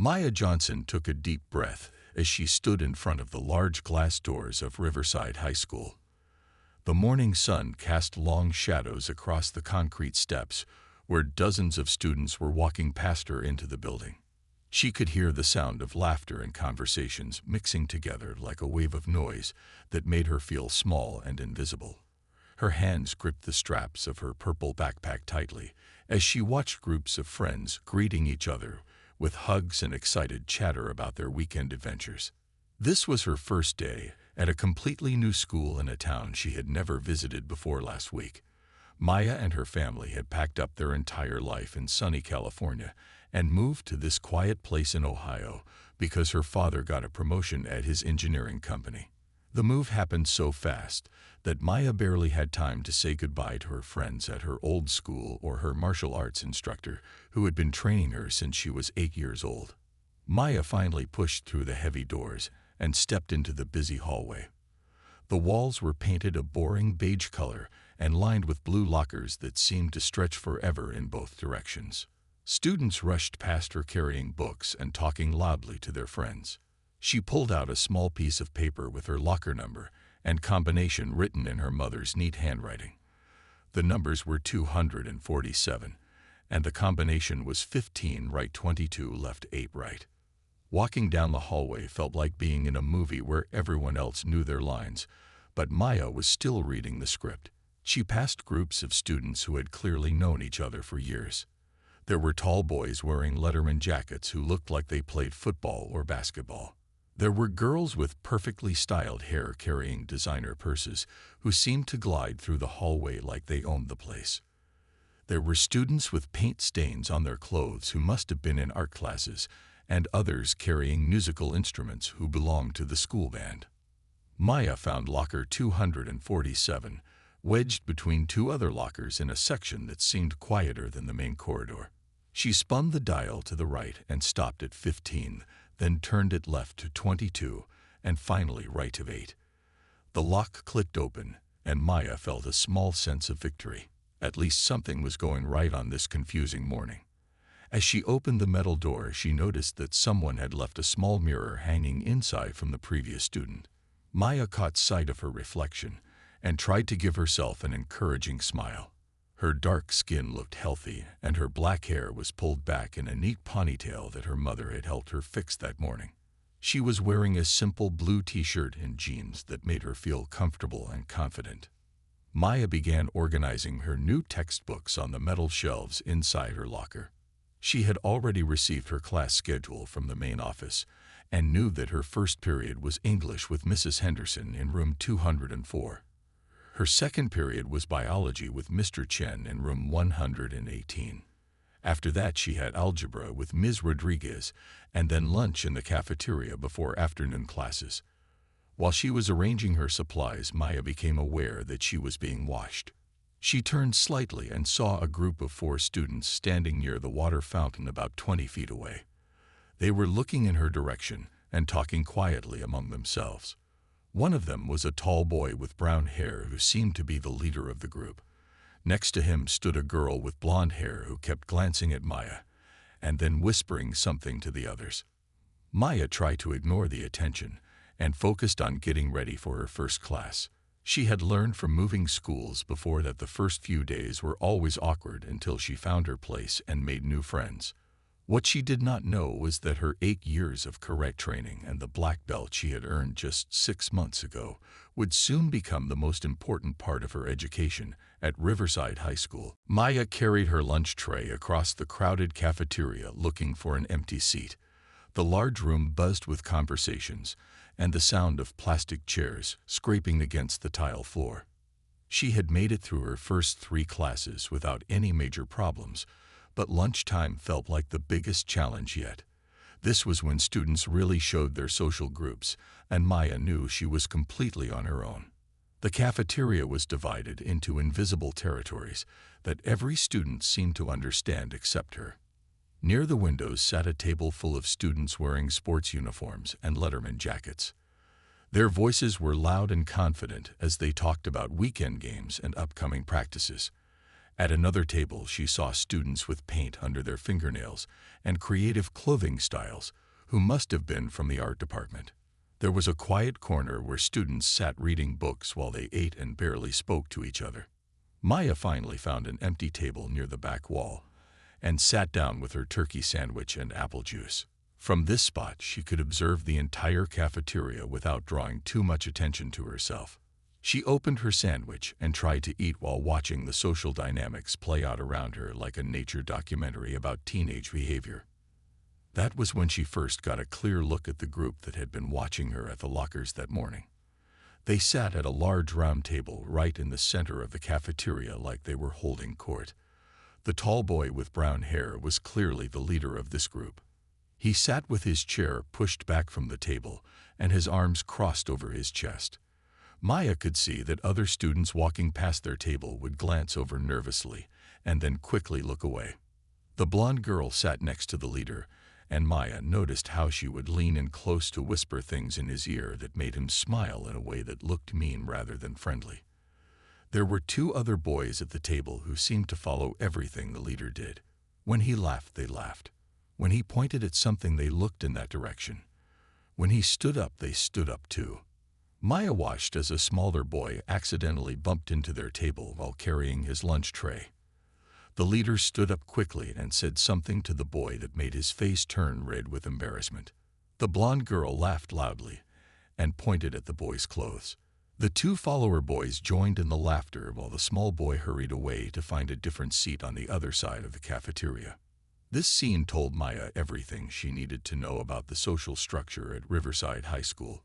Maya Johnson took a deep breath as she stood in front of the large glass doors of Riverside High School. The morning sun cast long shadows across the concrete steps where dozens of students were walking past her into the building. She could hear the sound of laughter and conversations mixing together like a wave of noise that made her feel small and invisible. Her hands gripped the straps of her purple backpack tightly as she watched groups of friends greeting each other with hugs and excited chatter about their weekend adventures. This was her first day at a completely new school in a town she had never visited before last week. Maya and her family had packed up their entire life in sunny California and moved to this quiet place in Ohio because her father got a promotion at his engineering company. The move happened so fast that Maya barely had time to say goodbye to her friends at her old school or her martial arts instructor who had been training her since she was 8 years old. Maya finally pushed through the heavy doors and stepped into the busy hallway. The walls were painted a boring beige color and lined with blue lockers that seemed to stretch forever in both directions. Students rushed past her carrying books and talking loudly to their friends. She pulled out a small piece of paper with her locker number and combination written in her mother's neat handwriting. The numbers were 247, and the combination was 15 right, 22 left, 8 right. Walking down the hallway felt like being in a movie where everyone else knew their lines, but Maya was still reading the script. She passed groups of students who had clearly known each other for years. There were tall boys wearing Letterman jackets who looked like they played football or basketball. There were girls with perfectly styled hair carrying designer purses who seemed to glide through the hallway like they owned the place. There were students with paint stains on their clothes who must have been in art classes, and others carrying musical instruments who belonged to the school band. Maya found locker 247, wedged between two other lockers in a section that seemed quieter than the main corridor. She spun the dial to the right and stopped at 15, then turned it left to 22, and finally right to 8. The lock clicked open, and Maya felt a small sense of victory. At least something was going right on this confusing morning. As she opened the metal door, she noticed that someone had left a small mirror hanging inside from the previous student. Maya caught sight of her reflection and tried to give herself an encouraging smile. Her dark skin looked healthy, and her black hair was pulled back in a neat ponytail that her mother had helped her fix that morning. She was wearing a simple blue t-shirt and jeans that made her feel comfortable and confident. Maya began organizing her new textbooks on the metal shelves inside her locker. She had already received her class schedule from the main office and knew that her first period was English with Mrs. Henderson in room 204. Her second period was biology with Mr. Chen in room 118. After that, she had algebra with Ms. Rodriguez, and then lunch in the cafeteria before afternoon classes. While she was arranging her supplies, Maya became aware that she was being watched. She turned slightly and saw a group of 4 students standing near the water fountain about 20 feet away. They were looking in her direction and talking quietly among themselves. One of them was a tall boy with brown hair who seemed to be the leader of the group. Next to him stood a girl with blonde hair who kept glancing at Maya and then whispering something to the others. Maya tried to ignore the attention and focused on getting ready for her first class. She had learned from moving schools before that the first few days were always awkward until she found her place and made new friends. What she did not know was that her 8 years of karate training and the black belt she had earned just 6 months ago would soon become the most important part of her education at Riverside High School. Maya carried her lunch tray across the crowded cafeteria looking for an empty seat. The large room buzzed with conversations and the sound of plastic chairs scraping against the tile floor. She had made it through her first 3 classes without any major problems, but lunchtime felt like the biggest challenge yet. This was when students really showed their social groups, and Maya knew she was completely on her own. The cafeteria was divided into invisible territories that every student seemed to understand except her. Near the windows sat a table full of students wearing sports uniforms and Letterman jackets. Their voices were loud and confident as they talked about weekend games and upcoming practices. At another table, she saw students with paint under their fingernails and creative clothing styles who must have been from the art department. There was a quiet corner where students sat reading books while they ate and barely spoke to each other. Maya finally found an empty table near the back wall and sat down with her turkey sandwich and apple juice. From this spot, she could observe the entire cafeteria without drawing too much attention to herself. She opened her sandwich and tried to eat while watching the social dynamics play out around her like a nature documentary about teenage behavior. That was when she first got a clear look at the group that had been watching her at the lockers that morning. They sat at a large round table right in the center of the cafeteria like they were holding court. The tall boy with brown hair was clearly the leader of this group. He sat with his chair pushed back from the table and his arms crossed over his chest. Maya could see that other students walking past their table would glance over nervously and then quickly look away. The blonde girl sat next to the leader, and Maya noticed how she would lean in close to whisper things in his ear that made him smile in a way that looked mean rather than friendly. There were two other boys at the table who seemed to follow everything the leader did. When he laughed, they laughed. When he pointed at something, they looked in that direction. When he stood up, they stood up too. Maya watched as a smaller boy accidentally bumped into their table while carrying his lunch tray. The leader stood up quickly and said something to the boy that made his face turn red with embarrassment. The blonde girl laughed loudly and pointed at the boy's clothes. The two follower boys joined in the laughter while the small boy hurried away to find a different seat on the other side of the cafeteria. This scene told Maya everything she needed to know about the social structure at Riverside High School.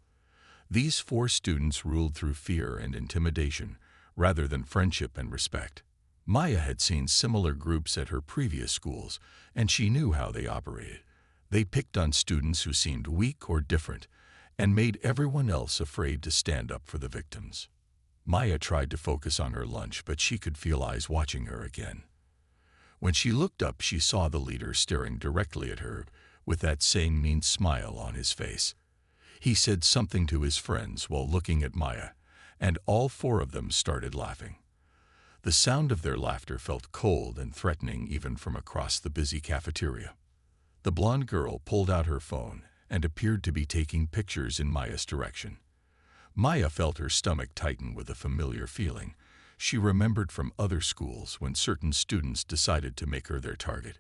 These four students ruled through fear and intimidation rather than friendship and respect. Maya had seen similar groups at her previous schools, and she knew how they operated. They picked on students who seemed weak or different, and made everyone else afraid to stand up for the victims. Maya tried to focus on her lunch, but she could feel eyes watching her again. When she looked up, she saw the leader staring directly at her with that same mean smile on his face. He said something to his friends while looking at Maya, and all four of them started laughing. The sound of their laughter felt cold and threatening even from across the busy cafeteria. The blonde girl pulled out her phone and appeared to be taking pictures in Maya's direction. Maya felt her stomach tighten with a familiar feeling. She remembered from other schools when certain students decided to make her their target.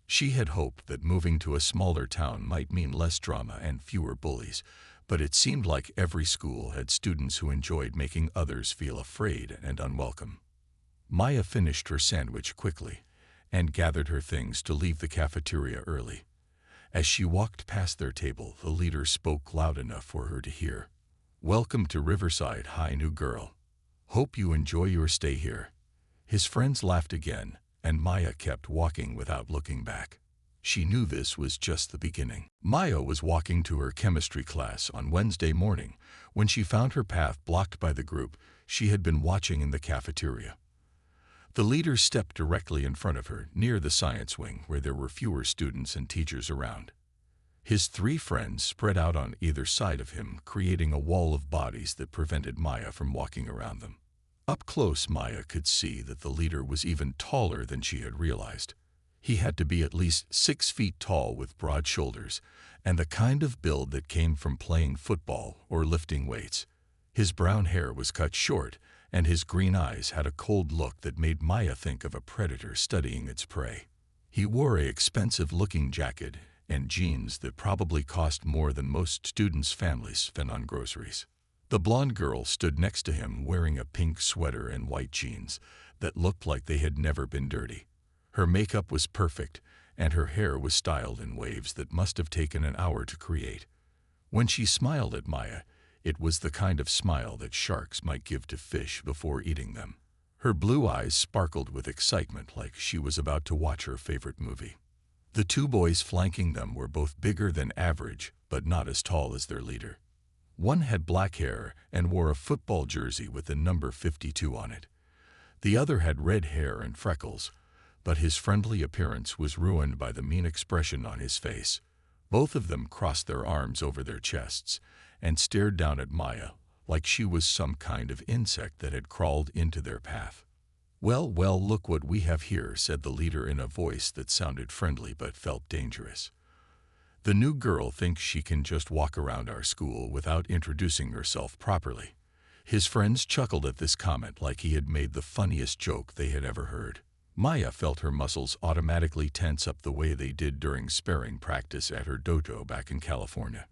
She had hoped that moving to a smaller town might mean less drama and fewer bullies, but it seemed like every school had students who enjoyed making others feel afraid and unwelcome. Maya finished her sandwich quickly and gathered her things to leave the cafeteria early. As she walked past their table, the leader spoke loud enough for her to hear. "Welcome to Riverside High, new girl. Hope you enjoy your stay here." His friends laughed again, and Maya kept walking without looking back. She knew this was just the beginning. Maya was walking to her chemistry class on Wednesday morning when she found her path blocked by the group she had been watching in the cafeteria. The leader stepped directly in front of her, near the science wing where there were fewer students and teachers around. His three friends spread out on either side of him, creating a wall of bodies that prevented Maya from walking around them. Up close, Maya could see that the leader was even taller than she had realized. He had to be at least 6 feet tall with broad shoulders and the kind of build that came from playing football or lifting weights. His brown hair was cut short, and his green eyes had a cold look that made Maya think of a predator studying its prey. He wore an expensive-looking jacket and jeans that probably cost more than most students' families spend on groceries. The blonde girl stood next to him wearing a pink sweater and white jeans that looked like they had never been dirty. Her makeup was perfect, and her hair was styled in waves that must have taken an hour to create. When she smiled at Maya, it was the kind of smile that sharks might give to fish before eating them. Her blue eyes sparkled with excitement like she was about to watch her favorite movie. The two boys flanking them were both bigger than average, but not as tall as their leader. One had black hair and wore a football jersey with the number 52 on it. The other had red hair and freckles, but his friendly appearance was ruined by the mean expression on his face. Both of them crossed their arms over their chests and stared down at Maya like she was some kind of insect that had crawled into their path. "Well, well, look what we have here," said the leader in a voice that sounded friendly but felt dangerous. "The new girl thinks she can just walk around our school without introducing herself properly." His friends chuckled at this comment like he had made the funniest joke they had ever heard. Maya felt her muscles automatically tense up the way they did during sparring practice at her dojo back in California.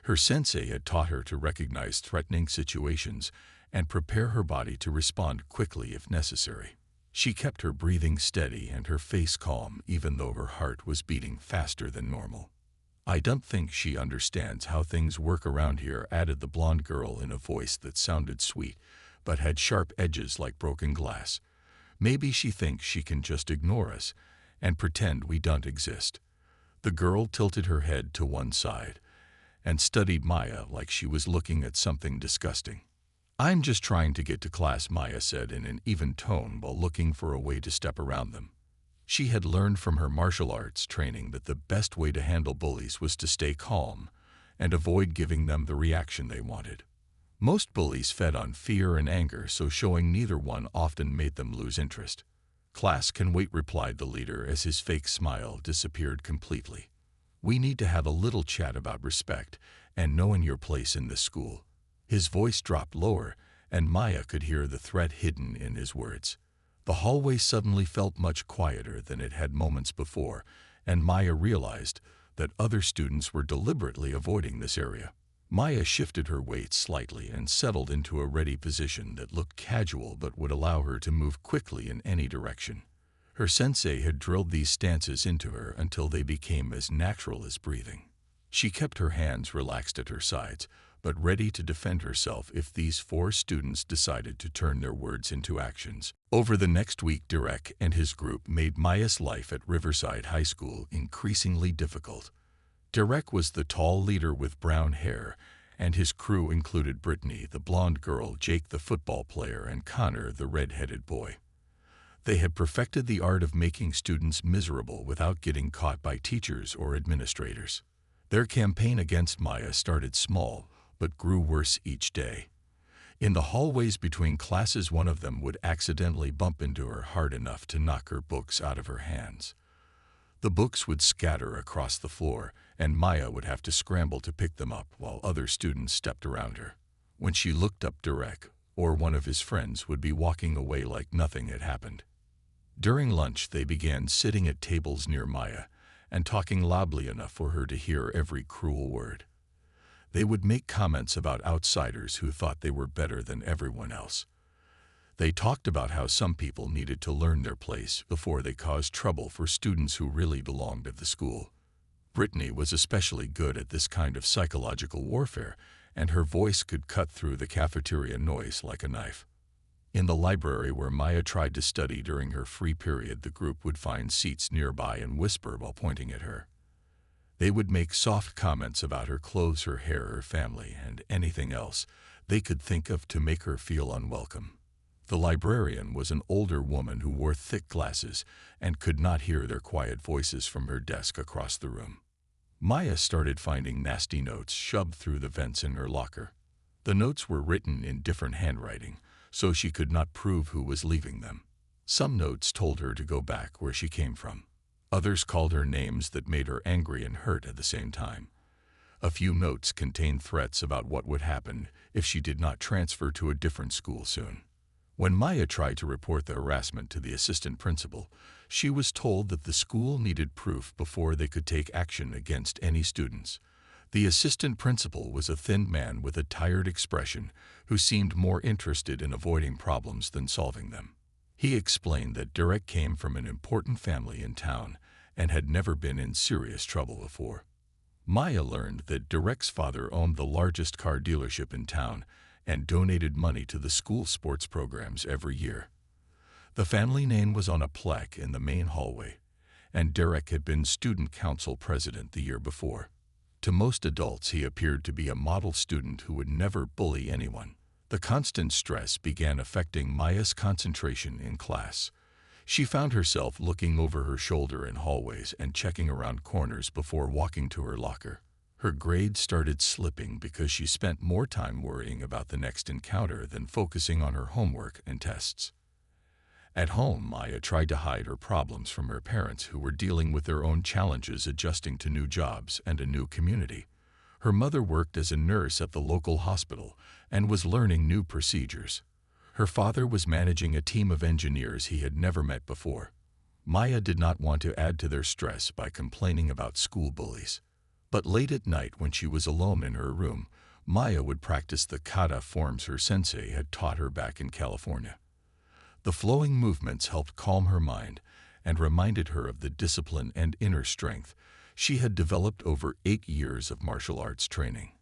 Her sensei had taught her to recognize threatening situations and prepare her body to respond quickly if necessary. She kept her breathing steady and her face calm even though her heart was beating faster than normal. "I don't think she understands how things work around here," added the blonde girl in a voice that sounded sweet but had sharp edges like broken glass. "Maybe she thinks she can just ignore us and pretend we don't exist." The girl tilted her head to one side and studied Maya like she was looking at something disgusting. "I'm just trying to get to class," Maya said in an even tone while looking for a way to step around them. She had learned from her martial arts training that the best way to handle bullies was to stay calm and avoid giving them the reaction they wanted. Most bullies fed on fear and anger, so showing neither one often made them lose interest. "Class can wait," replied the leader as his fake smile disappeared completely. "We need to have a little chat about respect and knowing your place in this school." His voice dropped lower, and Maya could hear the threat hidden in his words. The hallway suddenly felt much quieter than it had moments before, and Maya realized that other students were deliberately avoiding this area. Maya shifted her weight slightly and settled into a ready position that looked casual but would allow her to move quickly in any direction. Her sensei had drilled these stances into her until they became as natural as breathing. She kept her hands relaxed at her sides, but ready to defend herself if these four students decided to turn their words into actions. Over the next week, Derek and his group made Maya's life at Riverside High School increasingly difficult. Derek was the tall leader with brown hair, and his crew included Brittany, the blonde girl, Jake, the football player, and Connor, the red-headed boy. They had perfected the art of making students miserable without getting caught by teachers or administrators. Their campaign against Maya started small, but grew worse each day. In the hallways between classes, one of them would accidentally bump into her hard enough to knock her books out of her hands. The books would scatter across the floor, and Maya would have to scramble to pick them up while other students stepped around her. When she looked up, Derek, or one of his friends, would be walking away like nothing had happened. During lunch, they began sitting at tables near Maya and talking loudly enough for her to hear every cruel word. They would make comments about outsiders who thought they were better than everyone else. They talked about how some people needed to learn their place before they caused trouble for students who really belonged at the school. Brittany was especially good at this kind of psychological warfare, and her voice could cut through the cafeteria noise like a knife. In the library where Maya tried to study during her free period, the group would find seats nearby and whisper while pointing at her. They would make soft comments about her clothes, her hair, her family, and anything else they could think of to make her feel unwelcome. The librarian was an older woman who wore thick glasses and could not hear their quiet voices from her desk across the room. Maya started finding nasty notes shoved through the vents in her locker. The notes were written in different handwriting, so she could not prove who was leaving them. Some notes told her to go back where she came from. Others called her names that made her angry and hurt at the same time. A few notes contained threats about what would happen if she did not transfer to a different school soon. When Maya tried to report the harassment to the assistant principal, she was told that the school needed proof before they could take action against any students. The assistant principal was a thin man with a tired expression who seemed more interested in avoiding problems than solving them. He explained that Derek came from an important family in town and had never been in serious trouble before. Maya learned that Derek's father owned the largest car dealership in town and donated money to the school sports programs every year. The family name was on a plaque in the main hallway, and Derek had been student council president the year before. To most adults, he appeared to be a model student who would never bully anyone. The constant stress began affecting Maya's concentration in class. She found herself looking over her shoulder in hallways and checking around corners before walking to her locker. Her grades started slipping because she spent more time worrying about the next encounter than focusing on her homework and tests. At home, Maya tried to hide her problems from her parents, who were dealing with their own challenges adjusting to new jobs and a new community. Her mother worked as a nurse at the local hospital and was learning new procedures. Her father was managing a team of engineers he had never met before. Maya did not want to add to their stress by complaining about school bullies. But late at night, when she was alone in her room, Maya would practice the kata forms her sensei had taught her back in California. The flowing movements helped calm her mind and reminded her of the discipline and inner strength she had developed over 8 years of martial arts training.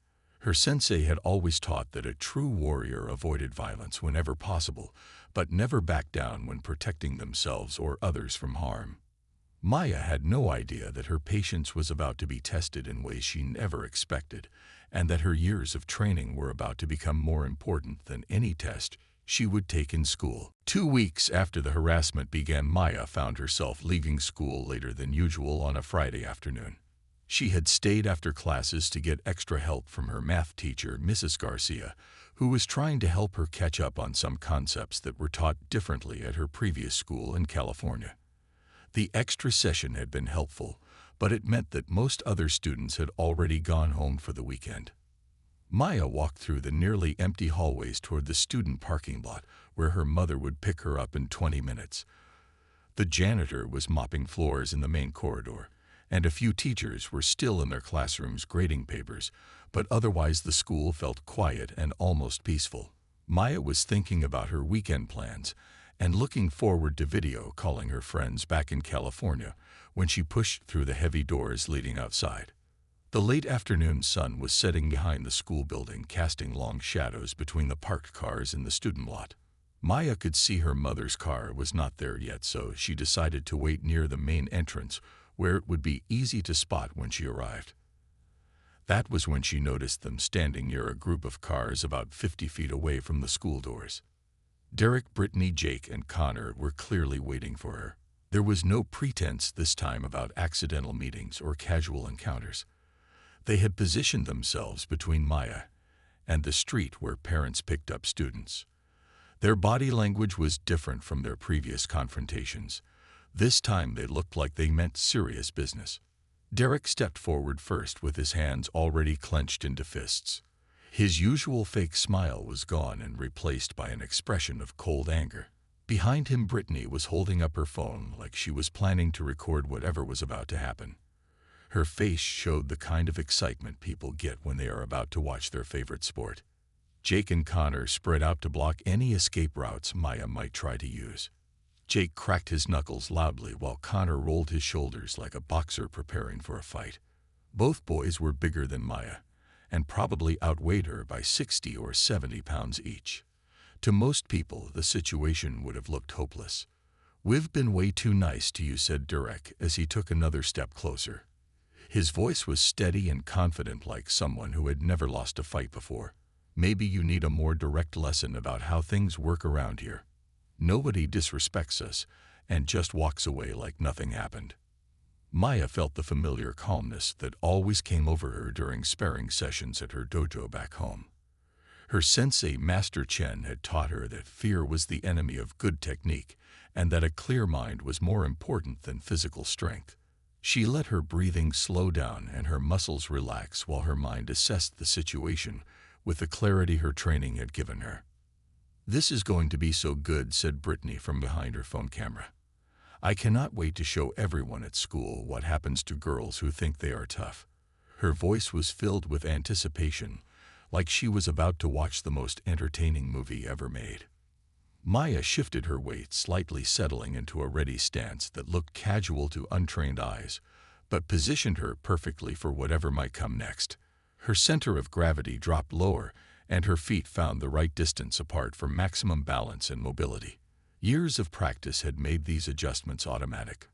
Her sensei had always taught that a true warrior avoided violence whenever possible, but never backed down when protecting themselves or others from harm. Maya had no idea that her patience was about to be tested in ways she never expected, and that her years of training were about to become more important than any test she would take in school. 2 weeks after the harassment began, Maya found herself leaving school later than usual on a Friday afternoon. She had stayed after classes to get extra help from her math teacher, Mrs. Garcia, who was trying to help her catch up on some concepts that were taught differently at her previous school in California. The extra session had been helpful, but it meant that most other students had already gone home for the weekend. Maya walked through the nearly empty hallways toward the student parking lot, where her mother would pick her up in 20 minutes. The janitor was mopping floors in the main corridor, and a few teachers were still in their classrooms grading papers, but otherwise the school felt quiet and almost peaceful. Maya was thinking about her weekend plans and looking forward to video calling her friends back in California when she pushed through the heavy doors leading outside. The late afternoon sun was setting behind the school building, casting long shadows between the parked cars in the student lot. Maya could see her mother's car was not there yet, so she decided to wait near the main entrance, where it would be easy to spot when she arrived. That was when she noticed them standing near a group of cars about 50 feet away from the school doors. Derek, Brittany, Jake, and Connor were clearly waiting for her. There was no pretense this time about accidental meetings or casual encounters. They had positioned themselves between Maya and the street where parents picked up students. Their body language was different from their previous confrontations. This time they looked like they meant serious business. Derek stepped forward first with his hands already clenched into fists. His usual fake smile was gone and replaced by an expression of cold anger. Behind him, Brittany was holding up her phone like she was planning to record whatever was about to happen. Her face showed the kind of excitement people get when they are about to watch their favorite sport. Jake and Connor spread out to block any escape routes Maya might try to use. Jake cracked his knuckles loudly while Connor rolled his shoulders like a boxer preparing for a fight. Both boys were bigger than Maya and probably outweighed her by 60 or 70 pounds each. To most people, the situation would have looked hopeless. "We've been way too nice to you," said Derek as he took another step closer. His voice was steady and confident, like someone who had never lost a fight before. "Maybe you need a more direct lesson about how things work around here. Nobody disrespects us and just walks away like nothing happened." Maya felt the familiar calmness that always came over her during sparring sessions at her dojo back home. Her sensei, Master Chen, had taught her that fear was the enemy of good technique and that a clear mind was more important than physical strength. She let her breathing slow down and her muscles relax while her mind assessed the situation with the clarity her training had given her. "This is going to be so good," said Brittany from behind her phone camera. "I cannot wait to show everyone at school what happens to girls who think they are tough." Her voice was filled with anticipation, like she was about to watch the most entertaining movie ever made. Maya shifted her weight slightly, settling into a ready stance that looked casual to untrained eyes, but positioned her perfectly for whatever might come next. Her center of gravity dropped lower, and her feet found the right distance apart for maximum balance and mobility. Years of practice had made these adjustments automatic.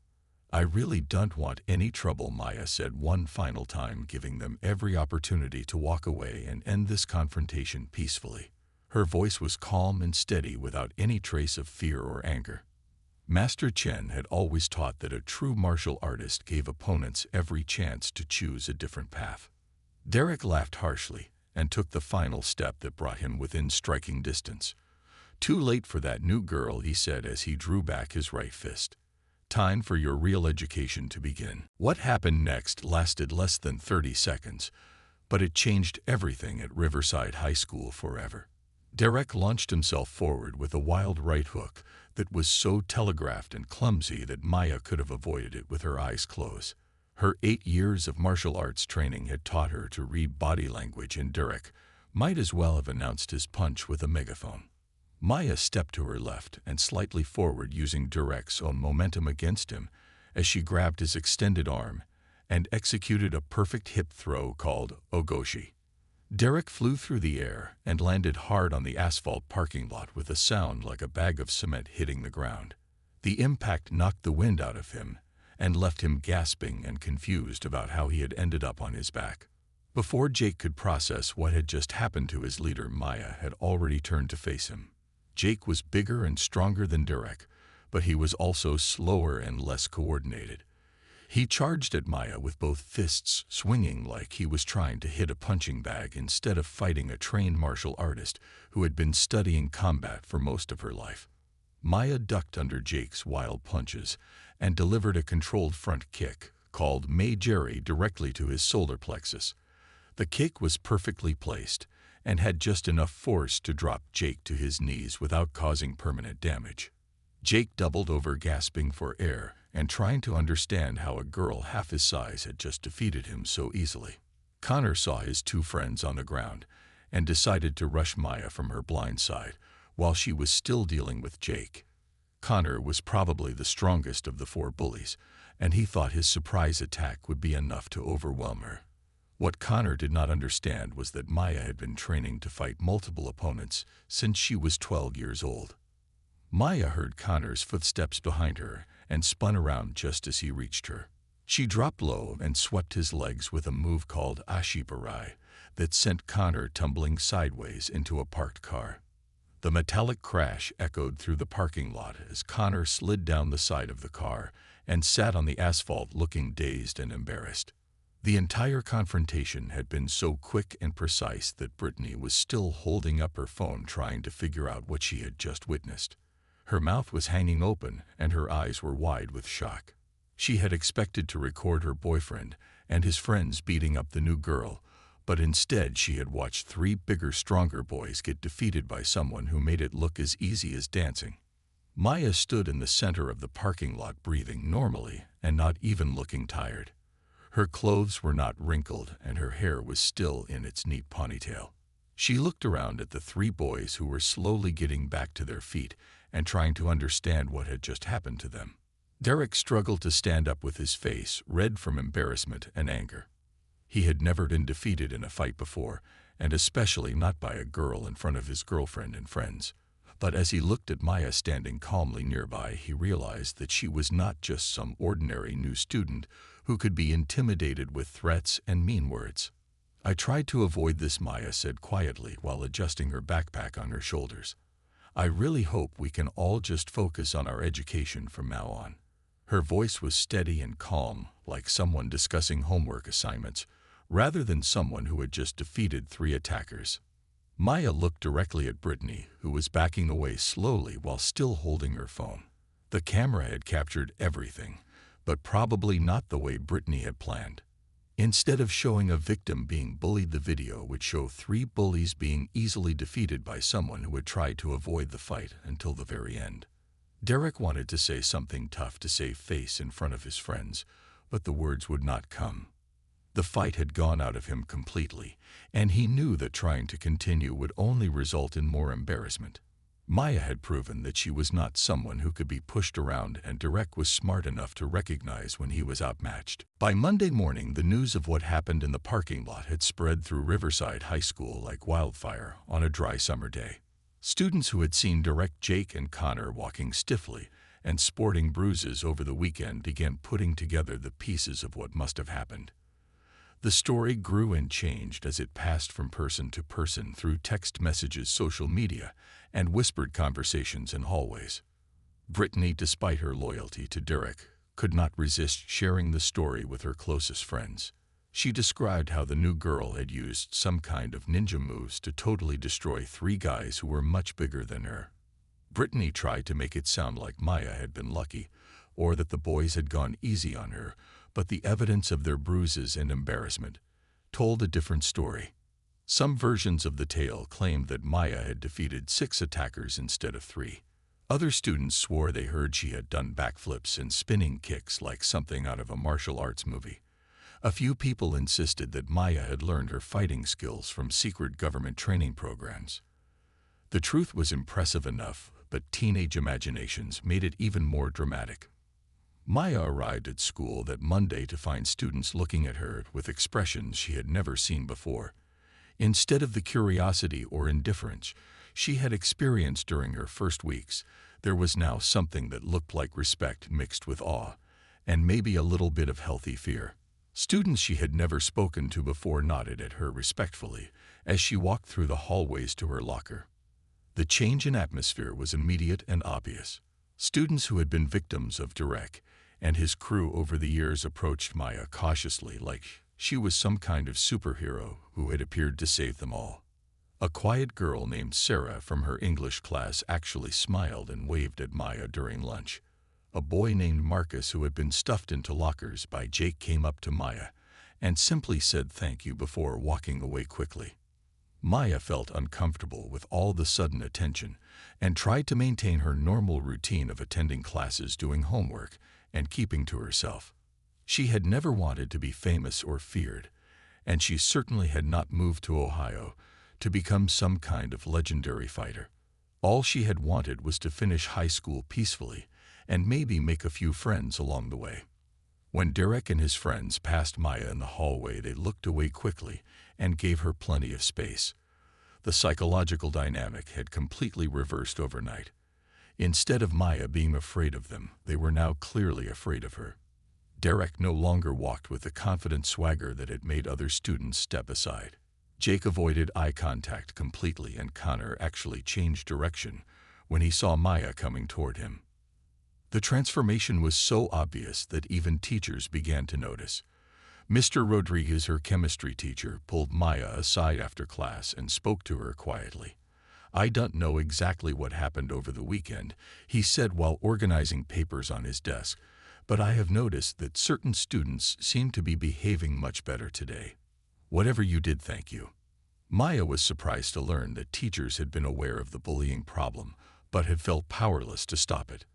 "I really don't want any trouble," Maya said one final time, giving them every opportunity to walk away and end this confrontation peacefully. Her voice was calm and steady without any trace of fear or anger. Master Chen had always taught that a true martial artist gave opponents every chance to choose a different path. Derek laughed harshly and took the final step that brought him within striking distance. "Too late for that new girl," he said as he drew back his right fist. "Time for your real education to begin." What happened next lasted less than 30 seconds, but it changed everything at Riverside High School forever. Derek launched himself forward with a wild right hook that was so telegraphed and clumsy that Maya could have avoided it with her eyes closed. Her 8 years of martial arts training had taught her to read body language, and Derek might as well have announced his punch with a megaphone. Maya stepped to her left and slightly forward, using Derek's own momentum against him as she grabbed his extended arm and executed a perfect hip throw called ogoshi. Derek flew through the air and landed hard on the asphalt parking lot with a sound like a bag of cement hitting the ground. The impact knocked the wind out of him and left him gasping and confused about how he had ended up on his back. Before Jake could process what had just happened to his leader, Maya had already turned to face him. Jake was bigger and stronger than Derek, but he was also slower and less coordinated. He charged at Maya with both fists swinging like he was trying to hit a punching bag instead of fighting a trained martial artist who had been studying combat for most of her life. Maya ducked under Jake's wild punches and delivered a controlled front kick called May Jerry directly to his solar plexus. The kick was perfectly placed and had just enough force to drop Jake to his knees without causing permanent damage. Jake doubled over, gasping for air and trying to understand how a girl half his size had just defeated him so easily. Connor saw his two friends on the ground and decided to rush Maya from her blind side while she was still dealing with Jake. Connor was probably the strongest of the 4 bullies, and he thought his surprise attack would be enough to overwhelm her. What Connor did not understand was that Maya had been training to fight multiple opponents since she was 12 years old. Maya heard Connor's footsteps behind her and spun around just as he reached her. She dropped low and swept his legs with a move called ashibarai that sent Connor tumbling sideways into a parked car. The metallic crash echoed through the parking lot as Connor slid down the side of the car and sat on the asphalt looking dazed and embarrassed. The entire confrontation had been so quick and precise that Brittany was still holding up her phone trying to figure out what she had just witnessed. Her mouth was hanging open and her eyes were wide with shock. She had expected to record her boyfriend and his friends beating up the new girl, but instead she had watched 3 bigger, stronger boys get defeated by someone who made it look as easy as dancing. Maya stood in the center of the parking lot, breathing normally and not even looking tired. Her clothes were not wrinkled and her hair was still in its neat ponytail. She looked around at the 3 boys who were slowly getting back to their feet and trying to understand what had just happened to them. Derek struggled to stand up with his face red from embarrassment and anger. He had never been defeated in a fight before, and especially not by a girl in front of his girlfriend and friends. But as he looked at Maya standing calmly nearby, he realized that she was not just some ordinary new student who could be intimidated with threats and mean words. "I tried to avoid this," Maya said quietly while adjusting her backpack on her shoulders. "I really hope we can all just focus on our education from now on." Her voice was steady and calm, like someone discussing homework assignments, rather than someone who had just defeated 3 attackers. Maya looked directly at Brittany, who was backing away slowly while still holding her phone. The camera had captured everything, but probably not the way Brittany had planned. Instead of showing a victim being bullied, the video would show 3 bullies being easily defeated by someone who had tried to avoid the fight until the very end. Derek wanted to say something tough to save face in front of his friends, but the words would not come. The fight had gone out of him completely, and he knew that trying to continue would only result in more embarrassment. Maya had proven that she was not someone who could be pushed around, and Derek was smart enough to recognize when he was outmatched. By Monday morning, the news of what happened in the parking lot had spread through Riverside High School like wildfire on a dry summer day. Students who had seen Derek, Jake, and Connor walking stiffly and sporting bruises over the weekend began putting together the pieces of what must have happened. The story grew and changed as it passed from person to person through text messages, social media, and whispered conversations in hallways. Brittany, despite her loyalty to Derek, could not resist sharing the story with her closest friends. She described how the new girl had used some kind of ninja moves to totally destroy 3 guys who were much bigger than her. Brittany tried to make it sound like Maya had been lucky, or that the boys had gone easy on her, but the evidence of their bruises and embarrassment told a different story. Some versions of the tale claimed that Maya had defeated 6 attackers instead of 3. Other students swore they heard she had done backflips and spinning kicks like something out of a martial arts movie. A few people insisted that Maya had learned her fighting skills from secret government training programs. The truth was impressive enough, but teenage imaginations made it even more dramatic. Maya arrived at school that Monday to find students looking at her with expressions she had never seen before. Instead of the curiosity or indifference she had experienced during her first weeks, there was now something that looked like respect mixed with awe, and maybe a little bit of healthy fear. Students she had never spoken to before nodded at her respectfully as she walked through the hallways to her locker. The change in atmosphere was immediate and obvious. Students who had been victims of Derek and his crew over the years approached Maya cautiously, like she was some kind of superhero who had appeared to save them all. A quiet girl named Sarah from her English class actually smiled and waved at Maya during lunch. A boy named Marcus, who had been stuffed into lockers by Jake, came up to Maya and simply said thank you before walking away quickly. Maya felt uncomfortable with all the sudden attention and tried to maintain her normal routine of attending classes, doing homework, and keeping to herself. She had never wanted to be famous or feared, and she certainly had not moved to Ohio to become some kind of legendary fighter. All she had wanted was to finish high school peacefully and maybe make a few friends along the way. When Derek and his friends passed Maya in the hallway, they looked away quickly and gave her plenty of space. The psychological dynamic had completely reversed overnight. Instead of Maya being afraid of them, they were now clearly afraid of her. Derek no longer walked with the confident swagger that had made other students step aside. Jake avoided eye contact completely, and Connor actually changed direction when he saw Maya coming toward him. The transformation was so obvious that even teachers began to notice. Mr. Rodriguez, her chemistry teacher, pulled Maya aside after class and spoke to her quietly. "I don't know exactly what happened over the weekend," he said while organizing papers on his desk, "but I have noticed that certain students seem to be behaving much better today. Whatever you did, thank you." Maya was surprised to learn that teachers had been aware of the bullying problem, but had felt powerless to stop it.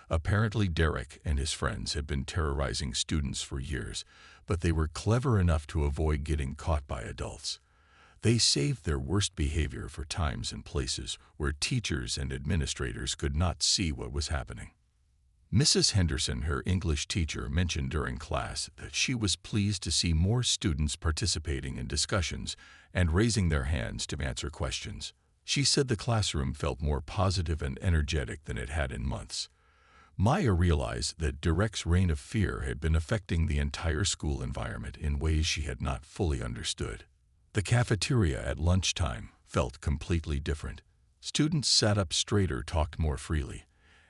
Apparently, Derek and his friends had been terrorizing students for years, but they were clever enough to avoid getting caught by adults. They saved their worst behavior for times and places where teachers and administrators could not see what was happening. Mrs. Henderson, her English teacher, mentioned during class that she was pleased to see more students participating in discussions and raising their hands to answer questions. She said the classroom felt more positive and energetic than it had in months. Maya realized that Derek's reign of fear had been affecting the entire school environment in ways she had not fully understood. The cafeteria at lunchtime felt completely different. Students sat up straighter, talked more freely,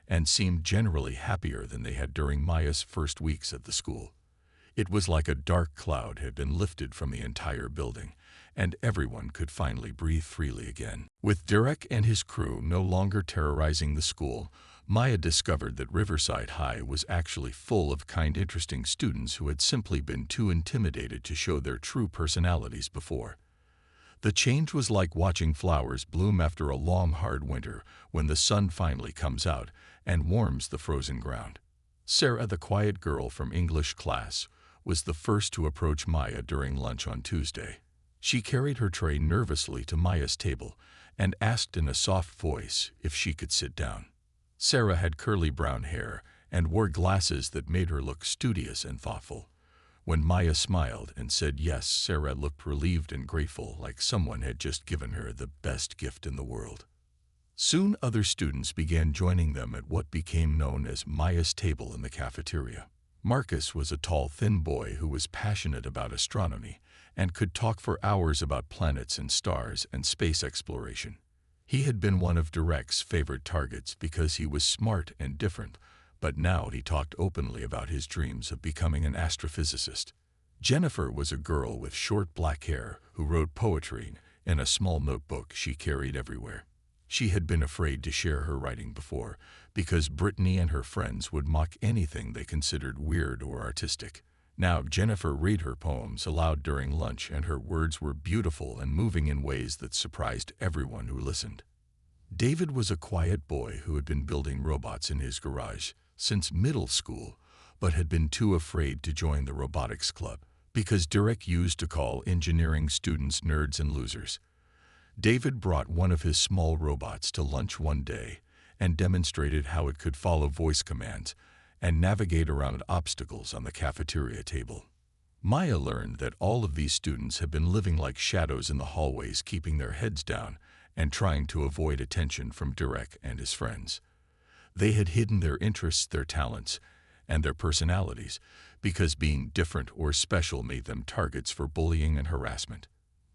and seemed generally happier than they had during Maya's first weeks at the school. It was like a dark cloud had been lifted from the entire building, and everyone could finally breathe freely again. With Derek and his crew no longer terrorizing the school, Maya discovered that Riverside High was actually full of kind, interesting students who had simply been too intimidated to show their true personalities before. The change was like watching flowers bloom after a long, hard winter when the sun finally comes out and warms the frozen ground. Sarah, the quiet girl from English class, was the first to approach Maya during lunch on Tuesday. She carried her tray nervously to Maya's table and asked in a soft voice if she could sit down. Sarah had curly brown hair and wore glasses that made her look studious and thoughtful. When Maya smiled and said yes, Sarah looked relieved and grateful, like someone had just given her the best gift in the world. Soon other students began joining them at what became known as Maya's table in the cafeteria. Marcus was a tall, thin boy who was passionate about astronomy and could talk for hours about planets and stars and space exploration. He had been one of Derek's favorite targets because he was smart and different, but now he talked openly about his dreams of becoming an astrophysicist. Jennifer was a girl with short black hair who wrote poetry in a small notebook she carried everywhere. She had been afraid to share her writing before, because Brittany and her friends would mock anything they considered weird or artistic. Now Jennifer read her poems aloud during lunch, and her words were beautiful and moving in ways that surprised everyone who listened. David was a quiet boy who had been building robots in his garage since middle school, but had been too afraid to join the robotics club because Derek used to call engineering students nerds and losers. David brought one of his small robots to lunch one day and demonstrated how it could follow voice commands and navigate around obstacles on the cafeteria table. Maya learned that all of these students had been living like shadows in the hallways, keeping their heads down and trying to avoid attention from Derek and his friends. They had hidden their interests, their talents, and their personalities because being different or special made them targets for bullying and harassment.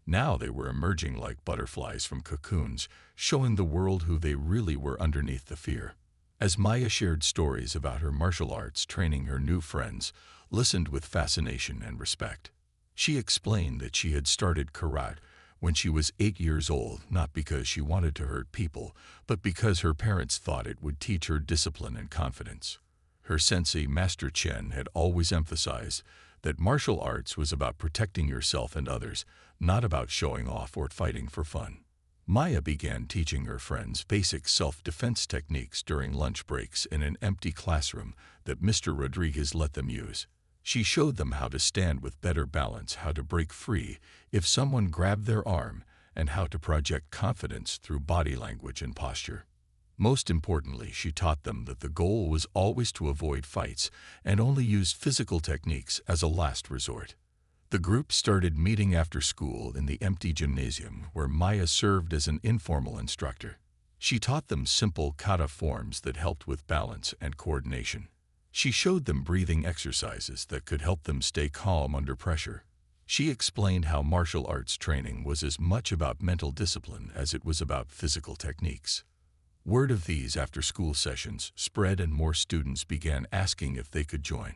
Now they were emerging like butterflies from cocoons, showing the world who they really were underneath the fear. As Maya shared stories about her martial arts training, her new friends listened with fascination and respect. She explained that she had started karate when she was 8 years old, not because she wanted to hurt people, but because her parents thought it would teach her discipline and confidence. Her sensei, Master Chen, had always emphasized that martial arts was about protecting yourself and others, not about showing off or fighting for fun. Maya began teaching her friends basic self-defense techniques during lunch breaks in an empty classroom that Mr. Rodriguez let them use. She showed them how to stand with better balance, how to break free if someone grabbed their arm, and how to project confidence through body language and posture. Most importantly, she taught them that the goal was always to avoid fights and only use physical techniques as a last resort. The group started meeting after school in the empty gymnasium where Maya served as an informal instructor. She taught them simple kata forms that helped with balance and coordination. She showed them breathing exercises that could help them stay calm under pressure. She explained how martial arts training was as much about mental discipline as it was about physical techniques. Word of these after-school sessions spread, and more students began asking if they could join.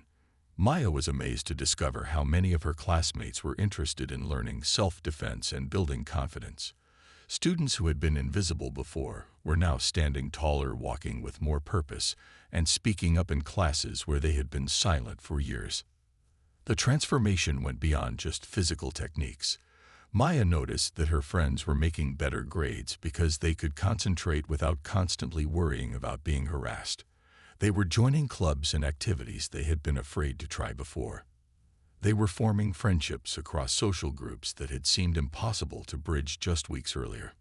Maya was amazed to discover how many of her classmates were interested in learning self-defense and building confidence. Students who had been invisible before were now standing taller, walking with more purpose, and speaking up in classes where they had been silent for years. The transformation went beyond just physical techniques. Maya noticed that her friends were making better grades because they could concentrate without constantly worrying about being harassed. They were joining clubs and activities they had been afraid to try before. They were forming friendships across social groups that had seemed impossible to bridge just weeks earlier.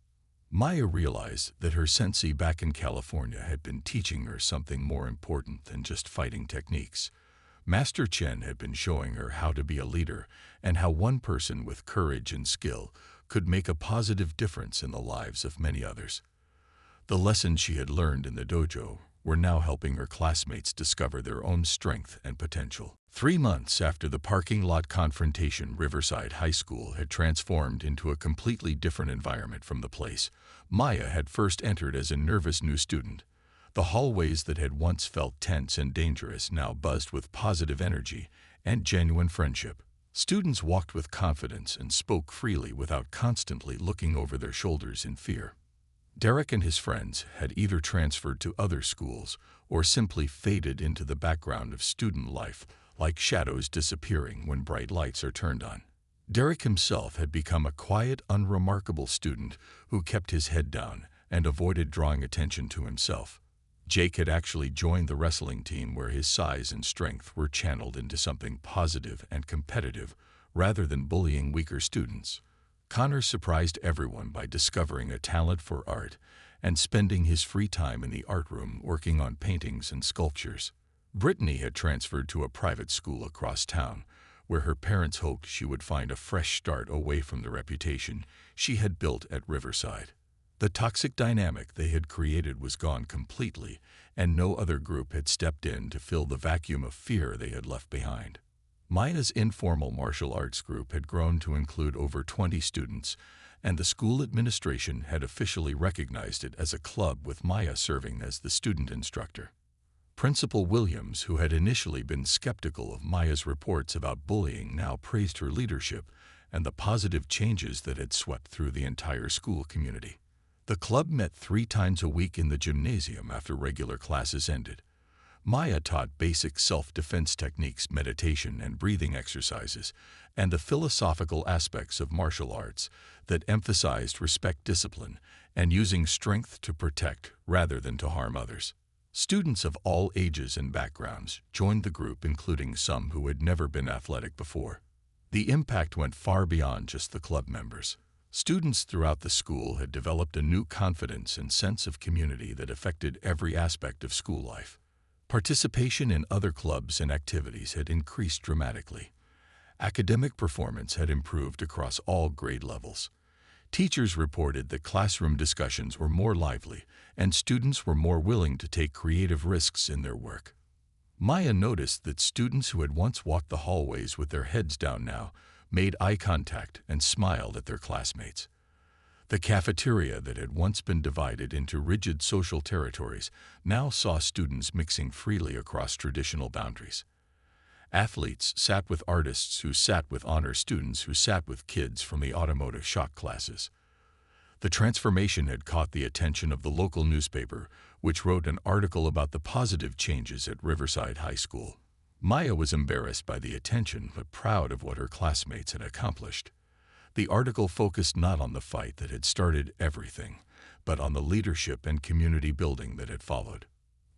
Maya realized that her sensei back in California had been teaching her something more important than just fighting techniques. Master Chen had been showing her how to be a leader and how one person with courage and skill could make a positive difference in the lives of many others. The lessons she had learned in the dojo were now helping her classmates discover their own strength and potential. 3 months after the parking lot confrontation, Riverside High School had transformed into a completely different environment from the place Maya had first entered as a nervous new student. The hallways that had once felt tense and dangerous now buzzed with positive energy and genuine friendship. Students walked with confidence and spoke freely without constantly looking over their shoulders in fear. Derek and his friends had either transferred to other schools or simply faded into the background of student life, like shadows disappearing when bright lights are turned on. Derek himself had become a quiet, unremarkable student who kept his head down and avoided drawing attention to himself. Jake had actually joined the wrestling team where his size and strength were channeled into something positive and competitive rather than bullying weaker students. Connor surprised everyone by discovering a talent for art and spending his free time in the art room working on paintings and sculptures. Brittany had transferred to a private school across town where her parents hoped she would find a fresh start away from the reputation she had built at Riverside. The toxic dynamic they had created was gone completely, and no other group had stepped in to fill the vacuum of fear they had left behind. Maya's informal martial arts group had grown to include over 20 students, and the school administration had officially recognized it as a club, with Maya serving as the student instructor. Principal Williams, who had initially been skeptical of Maya's reports about bullying, now praised her leadership and the positive changes that had swept through the entire school community. The club met 3 times a week in the gymnasium after regular classes ended. Maya taught basic self-defense techniques, meditation and breathing exercises, and the philosophical aspects of martial arts that emphasized respect, discipline, and using strength to protect rather than to harm others. Students of all ages and backgrounds joined the group, including some who had never been athletic before. The impact went far beyond just the club members. Students throughout the school had developed a new confidence and sense of community that affected every aspect of school life. Participation in other clubs and activities had increased dramatically. Academic performance had improved across all grade levels. Teachers reported that classroom discussions were more lively and students were more willing to take creative risks in their work. Maya noticed that students who had once walked the hallways with their heads down now made eye contact and smiled at their classmates. The cafeteria that had once been divided into rigid social territories now saw students mixing freely across traditional boundaries. Athletes sat with artists who sat with honor students who sat with kids from the automotive shop classes. The transformation had caught the attention of the local newspaper, which wrote an article about the positive changes at Riverside High School. Maya was embarrassed by the attention but proud of what her classmates had accomplished. The article focused not on the fight that had started everything, but on the leadership and community building that had followed.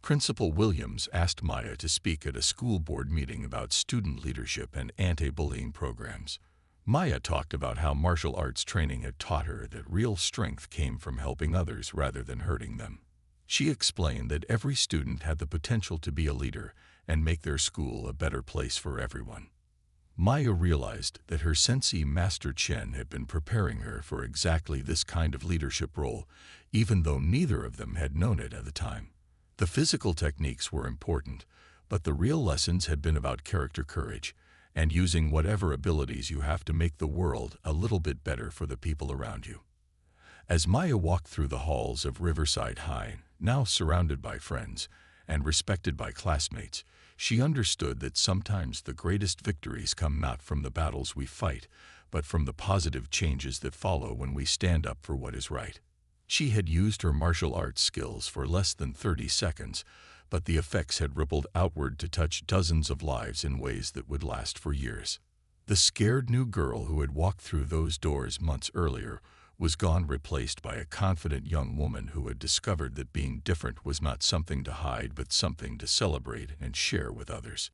Principal Williams asked Maya to speak at a school board meeting about student leadership and anti-bullying programs. Maya talked about how martial arts training had taught her that real strength came from helping others rather than hurting them. She explained that every student had the potential to be a leader and make their school a better place for everyone. Maya realized that her sensei Master Chen had been preparing her for exactly this kind of leadership role, even though neither of them had known it at the time. The physical techniques were important, but the real lessons had been about character, courage, and using whatever abilities you have to make the world a little bit better for the people around you. As Maya walked through the halls of Riverside High, now surrounded by friends and respected by classmates, she understood that sometimes the greatest victories come not from the battles we fight, but from the positive changes that follow when we stand up for what is right. She had used her martial arts skills for less than 30 seconds, but the effects had rippled outward to touch dozens of lives in ways that would last for years. The scared new girl who had walked through those doors months earlier was gone, replaced by a confident young woman who had discovered that being different was not something to hide but something to celebrate and share with others.